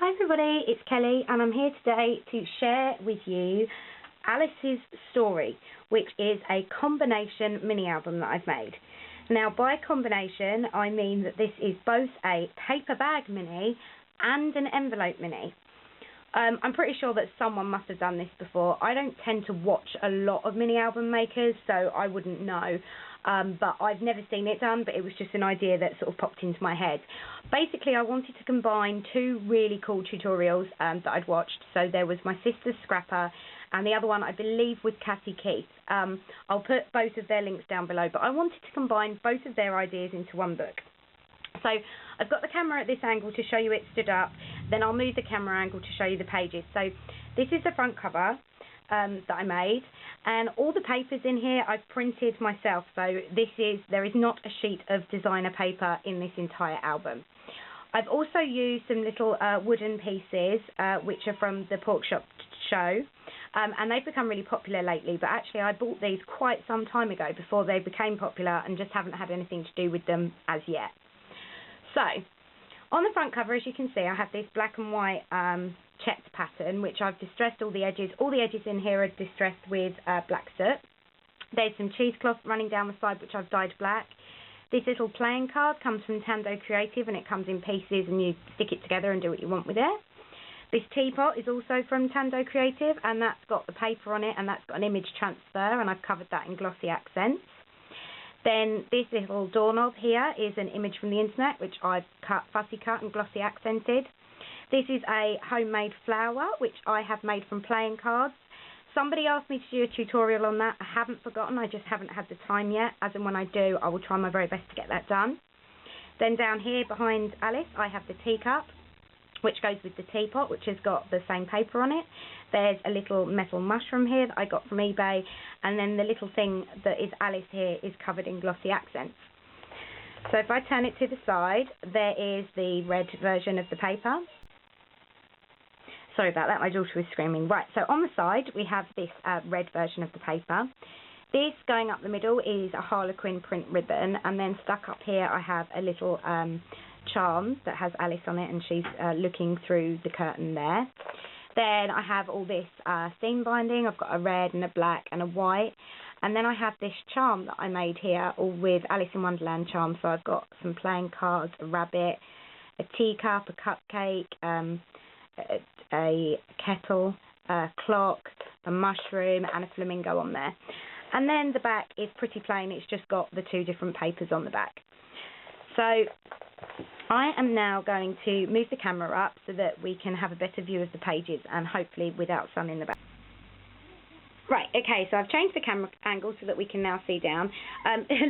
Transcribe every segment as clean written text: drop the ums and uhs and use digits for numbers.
Hi everybody, it's Kelly and I'm here today to share with you Alice's Story, which is a combination mini album that I've made. Now by combination I mean that this is both a paper bag mini and an envelope mini. I'm pretty sure that someone must have done this before. I don't tend to watch a lot of mini album makers, so I wouldn't know. But I've never seen it done, but it was just an idea that sort of popped into my head. Basically, I wanted to combine two really cool tutorials that I'd watched. So there was my sister's Scrapper, and the other one, I believe, was Cassie Keith. I'll put both of their links down below, but I wanted to combine both of their ideas into one book. So I've got the camera at this angle to show you it stood up, then I'll move the camera angle to show you the pages. So this is the front cover that I made, and all the papers in here I've printed myself, so there is not a sheet of designer paper in this entire album. I've also used some little wooden pieces which are from the Pork Shop show, and they've become really popular lately, but actually I bought these quite some time ago before they became popular and just haven't had anything to do with them as yet. So, on the front cover, as you can see, I have this black and white checked pattern, which I've distressed all the edges. All the edges in here are distressed with black soot. There's some cheesecloth running down the side, which I've dyed black. This little playing card comes from Tando Creative, and it comes in pieces, and you stick it together and do what you want with it. This teapot is also from Tando Creative, and that's got the paper on it, and that's got an image transfer, and I've covered that in glossy accents. Then this little doorknob here is an image from the internet, which I've fussy cut and glossy accented. This is a homemade flower, which I have made from playing cards. Somebody asked me to do a tutorial on that. I haven't forgotten, I just haven't had the time yet. As and when I do, I will try my very best to get that done. Then down here behind Alice, I have the teacup, which goes with the teapot, which has got the same paper on it. There's a little metal mushroom here that I got from eBay, and then the little thing that is Alice here is covered in glossy accents. So if I turn it to the side, there is the red version of the paper. Sorry about that, my daughter was screaming. Right, so on the side we have this red version of the paper. This going up the middle is a Harlequin print ribbon, and then stuck up here I have a little charm that has Alice on it, and she's looking through the curtain there. Then I have all this seam binding. I've got a red and a black and a white, and then I have this charm that I made here all with Alice in Wonderland charms. So I've got some playing cards, a rabbit, a teacup, a cupcake, a kettle, a clock, a mushroom, and a flamingo on there. And then the back is pretty plain. It's just got the two different papers on the back. So I am now going to move the camera up so that we can have a better view of the pages, and hopefully without sun in the back. Right, okay, so I've changed the camera angle so that we can now see down.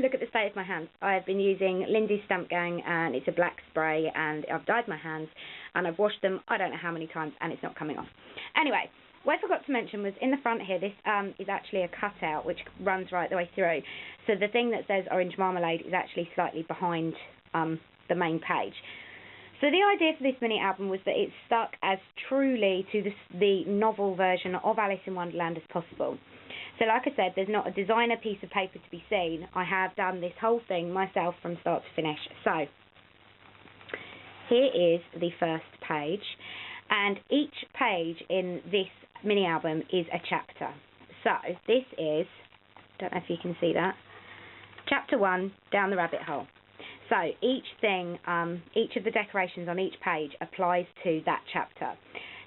Look at the state of my hands. I've been using Lindy's Stamp Gang, and it's a black spray, and I've dyed my hands, and I've washed them I don't know how many times, and it's not coming off. Anyway, what I forgot to mention was in the front here, this is actually a cutout which runs right the way through. So the thing that says Orange Marmalade is actually slightly behind the main page. So the idea for this mini album was that it stuck as truly to the novel version of Alice in Wonderland as possible. So like I said, there's not a designer piece of paper to be seen. I have done this whole thing myself from start to finish. So here is the first page, and each page in this mini album is a chapter. So this is, don't know if you can see that, chapter 1, Down the Rabbit Hole. So each thing, each of the decorations on each page applies to that chapter.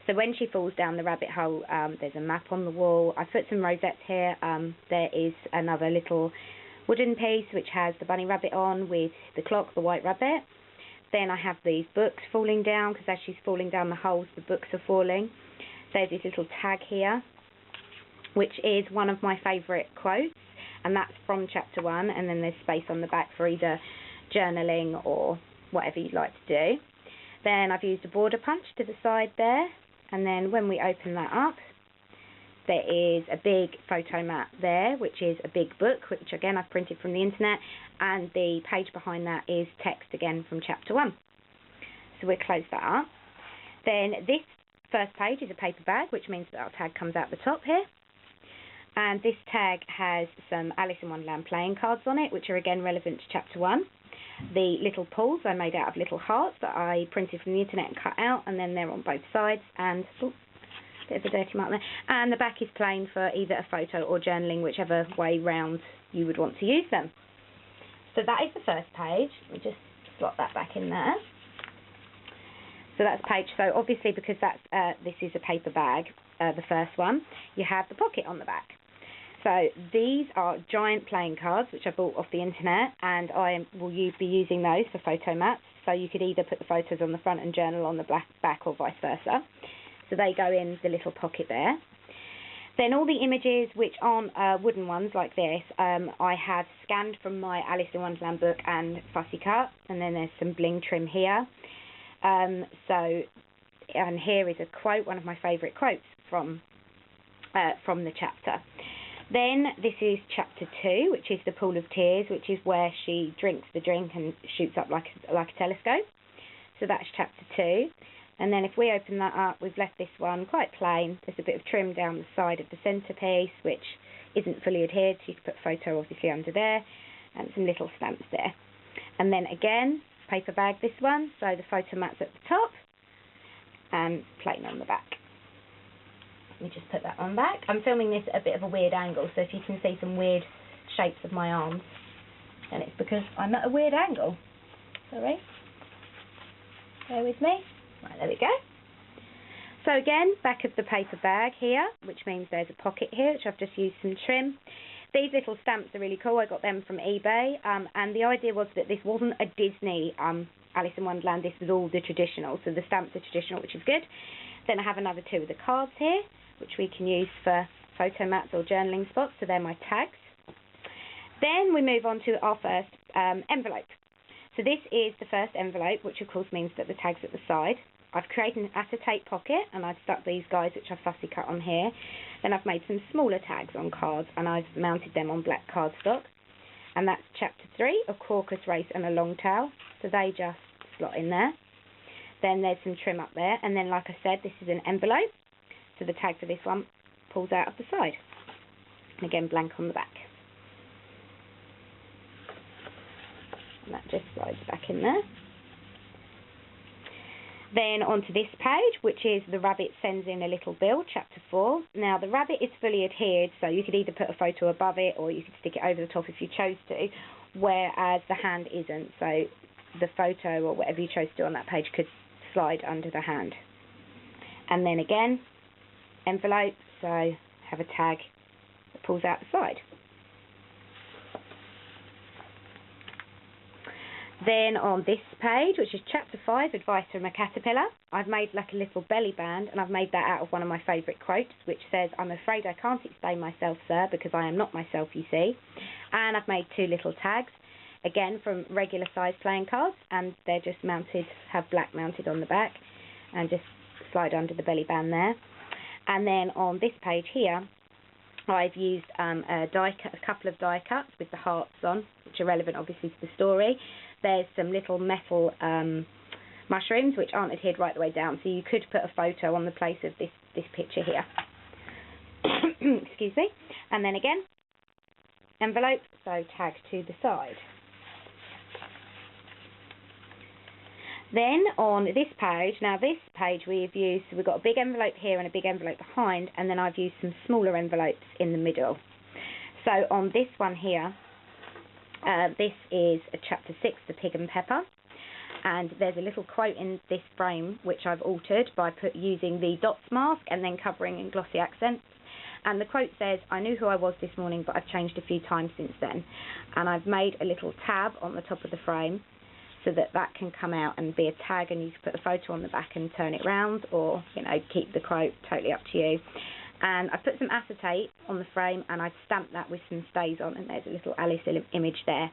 So when she falls down the rabbit hole, there's a map on the wall. I put some rosettes here. There is another little wooden piece which has the bunny rabbit on with the clock, the white rabbit. Then I have these books falling down, because as she's falling down the holes, the books are falling. So there's this little tag here, which is one of my favourite quotes, and that's from chapter 1, and then there's space on the back for either journaling or whatever you'd like to do. Then I've used a border punch to the side there, and then when we open that up, there is a big photo mat there, which is a big book, which again I've printed from the internet, and the page behind that is text again from chapter 1. So we'll close that up. Then this first page is a paper bag, which means that our tag comes out the top here. And this tag has some Alice in Wonderland playing cards on it, which are again relevant to chapter 1. The little pulls I made out of little hearts that I printed from the internet and cut out, and then they're on both sides, and bit of a dirty mark there. And the back is plain for either a photo or journaling, whichever way round you would want to use them. So that is the first page. We just slot that back in there. So that's page. So obviously, because that's this is a paper bag, the first one, you have the pocket on the back. So these are giant playing cards, which I bought off the internet, and I will be using those for photo mats. So you could either put the photos on the front and journal on the back, or vice versa. So they go in the little pocket there. Then all the images, which aren't wooden ones like this, I have scanned from my Alice in Wonderland book and fussy cut, and then there's some bling trim here. And here is a quote, one of my favourite quotes from the chapter. Then this is chapter 2, which is the Pool of Tears, which is where she drinks the drink and shoots up like a telescope. So that's chapter 2. And then if we open that up, we've left this one quite plain. There's a bit of trim down the side of the centrepiece, which isn't fully adhered, so you can put photo obviously under there, and some little stamps there. And then again, paper bag this one, so the photo mat's at the top, and plain on the back. Let me just put that on back. I'm filming this at a bit of a weird angle, so if you can see some weird shapes of my arms, then it's because I'm at a weird angle. Sorry. Bear with me. Right, there we go. So again, back of the paper bag here, which means there's a pocket here, which I've just used some trim. These little stamps are really cool. I got them from eBay, and the idea was that this wasn't a Disney Alice in Wonderland. This was all the traditional, so the stamps are traditional, which is good. Then I have another 2 of the cards here, which we can use for photo mats or journaling spots, so they're my tags. Then we move on to our first envelope. So this is the first envelope, which of course means that the tag's at the side. I've created an acetate pocket, and I've stuck these guys, which I've fussy cut on here. Then I've made some smaller tags on cards, and I've mounted them on black cardstock. And that's chapter 3, a Crocus Race and a Long Tail. So they just slot in there. Then there's some trim up there, and then like I said, this is an envelope. So the tag for this one pulls out of the side. And again, blank on the back. And that just slides back in there. Then onto this page, which is The Rabbit Sends in a Little Bill, chapter 4. Now, the rabbit is fully adhered, so you could either put a photo above it or you could stick it over the top if you chose to, whereas the hand isn't. So the photo or whatever you chose to do on that page could slide under the hand. And then again, envelope, so have a tag that pulls out the side. Then on this page, which is chapter 5, Advice from a Caterpillar, I've made like a little belly band, and I've made that out of one of my favourite quotes, which says, "I'm afraid I can't explain myself, sir, because I am not myself, you see." And I've made 2 little tags, again from regular size playing cards, and they're just mounted, have black mounted on the back, and just slide under the belly band there. And then on this page here, I've used a couple of die cuts with the hearts on, which are relevant obviously to the story. There's some little metal mushrooms which aren't adhered right the way down, so you could put a photo on the place of this picture here. Excuse me. And then again, envelope, so tag to the side. Then on this page, now this page we've used, so we've got a big envelope here and a big envelope behind, and then I've used some smaller envelopes in the middle. So on this one here, this is chapter 6, The Pig and Pepper, and there's a little quote in this frame which I've altered by using the dots mask and then covering in glossy accents. And the quote says, "I knew who I was this morning, but I've changed a few times since then." And I've made a little tab on the top of the frame so that can come out and be a tag, and you can put a photo on the back and turn it round, or keep the quote, totally up to you. And I've put some acetate on the frame, and I've stamped that with some stays on, and there's a little Alice image there.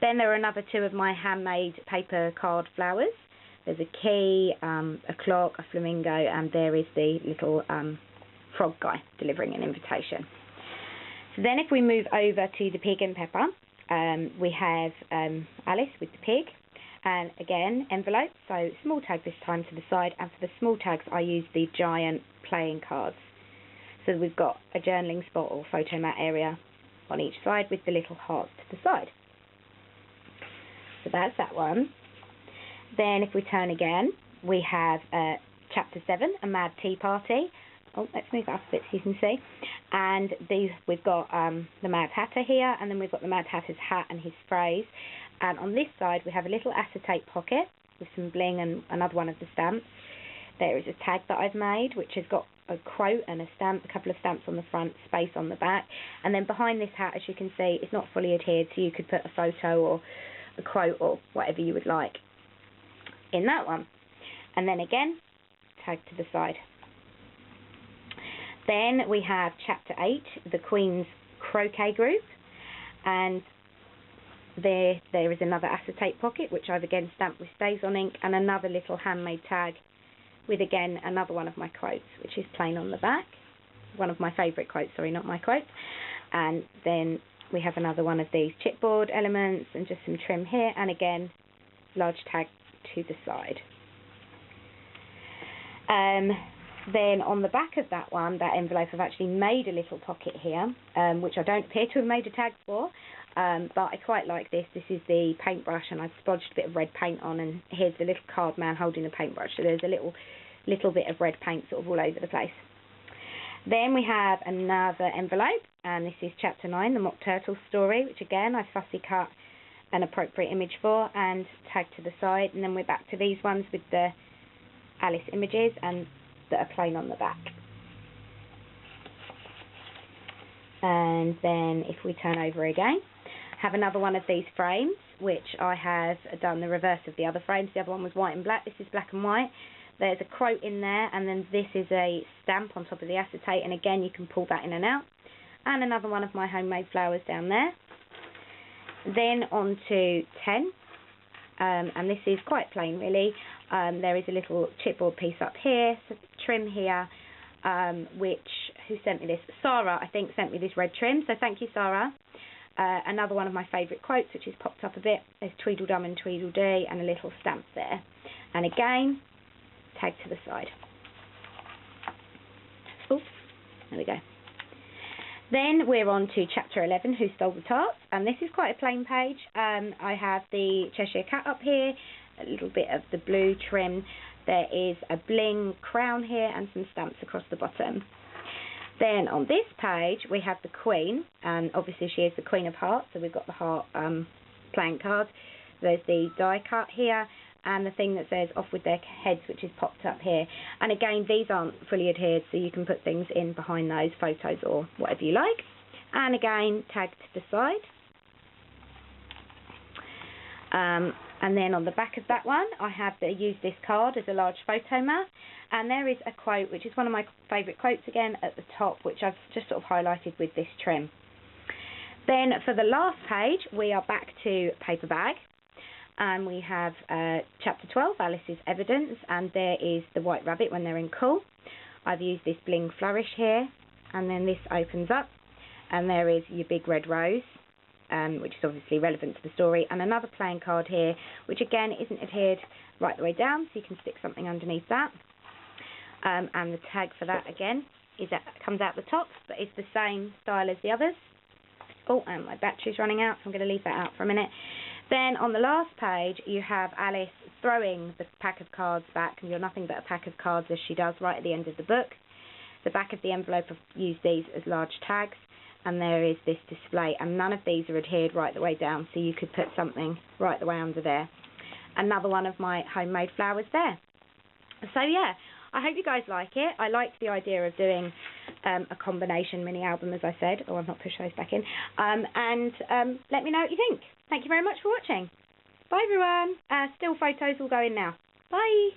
Then there are another 2 of my handmade paper card flowers. There's a key, a clock, a flamingo, and there is the little frog guy delivering an invitation. So then if we move over to the Pig and Pepper, we have Alice with the pig, and again, envelope, so small tag this time to the side, and for the small tags I use the giant playing cards. So we've got a journaling spot or photo mat area on each side with the little hearts to the side. So that's that one. Then if we turn again, we have Chapter 7, A Mad Tea Party. Oh, let's move that up a bit so you can see. And we've got the Mad Hatter here, and then we've got the Mad Hatter's hat and his phrase. And on this side, we have a little acetate pocket with some bling and another one of the stamps. There is a tag that I've made, which has got a quote and a stamp, a couple of stamps on the front, space on the back. And then behind this hat, as you can see, it's not fully adhered, so you could put a photo or a quote or whatever you would like in that one. And then again, tag to the side. Then we have Chapter 8, The Queen's Croquet Group, and there is another acetate pocket, which I've again stamped with StazOn ink, and another little handmade tag with, again, another one of my quotes, which is plain on the back. One of my favourite quotes, sorry, not my quotes. And then we have another one of these chipboard elements and just some trim here, and again, large tag to the side. Then on the back of that one, that envelope, I've actually made a little pocket here, which I don't appear to have made a tag for, but I quite like this. This is the paintbrush, and I've splodged a bit of red paint on, and here's the little card man holding the paintbrush, so there's a little bit of red paint sort of all over the place. Then we have another envelope, and this is Chapter 9, The Mock Turtle Story, which again I've fussy cut an appropriate image for and tagged to the side. And then we're back to these ones with the Alice images and that are plain on the back. And then if we turn over again, have another one of these frames, which I have done the reverse of the other frames. The other one was white and black, this is black and white. There's a quote in there, and then this is a stamp on top of the acetate, and again you can pull that in and out. And another one of my homemade flowers down there. Then on to 10, and this is quite plain really. There is a little chipboard piece up here, some trim here, who sent me this? Sarah, I think, sent me this red trim, so thank you, Sarah. Another one of my favourite quotes, which has popped up a bit, is Tweedledum and Tweedledee, and a little stamp there. And again, tag to the side. Oops, there we go. Then we're on to Chapter 11, Who Stole the Tarts? And this is quite a plain page. I have the Cheshire Cat up here, a little bit of the blue trim. There is a bling crown here and some stamps across the bottom. Then on this page we have the Queen, and obviously she is the Queen of Hearts, so we've got the heart playing card. There's the die cut here, and the thing that says off with their heads, which is popped up here. And again, these aren't fully adhered, so you can put things in behind those, photos or whatever you like. And again, tag to the side. And then on the back of that one, I have used this card as a large photo mat. And there is a quote, which is one of my favourite quotes again, at the top, which I've just sort of highlighted with this trim. Then for the last page, we are back to paper bag. And we have Chapter 12, Alice's Evidence, and there is the White Rabbit when they're in Cool. I've used this bling flourish here, and then this opens up, and there is your big red rose, which is obviously relevant to the story, and another playing card here, which again isn't adhered right the way down, so you can stick something underneath that. And the tag for that again comes out the top, but it's the same style as the others. Oh, and my battery's running out, so I'm going to leave that out for a minute. Then on the last page, you have Alice throwing the pack of cards back, and you're nothing but a pack of cards, as she does right at the end of the book. The back of the envelope, I've used these as large tags, and there is this display, and none of these are adhered right the way down, so you could put something right the way under there. Another one of my homemade flowers there. So yeah, I hope you guys like it. I liked the idea of doing a combination mini album, as I said. Oh, I've not pushed those back in. And let me know what you think. Thank you very much for watching. Bye, everyone. Still photos will go in now. Bye.